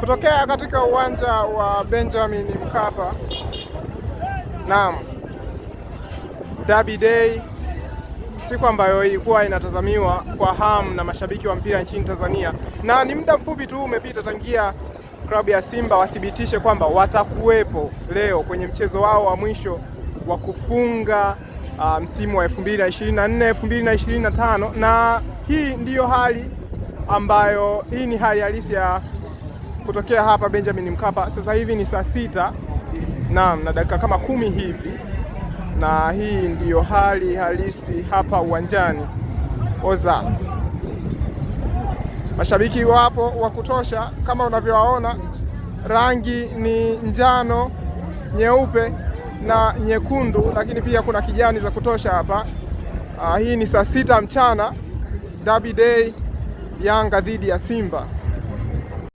Kutokea katika uwanja wa Benjamin Mkapa. Naam. Derby Day, siku ambayo ilikuwa inatazamiwa kwa hamu na mashabiki wa mpira nchini Tanzania, na ni muda mfupi tu umepita tangia klabu ya Simba wathibitishe kwamba watakuwepo leo kwenye mchezo wao wa mwisho wa kufunga msimu wa 2024 2025, na hii ndiyo hali ambayo hii ni hali halisi ya kutokea hapa Benjamin Mkapa. Sasa hivi ni saa 6 na dakika kama 10 hivi, na hii ndiyo hali halisi hapa uwanjani. Oza, mashabiki wapo wa kutosha kama unavyowaona, rangi ni njano, nyeupe na nyekundu, lakini pia kuna kijani za kutosha hapa. Hii ni saa 6 mchana, Derby Day, Yanga dhidi ya Simba.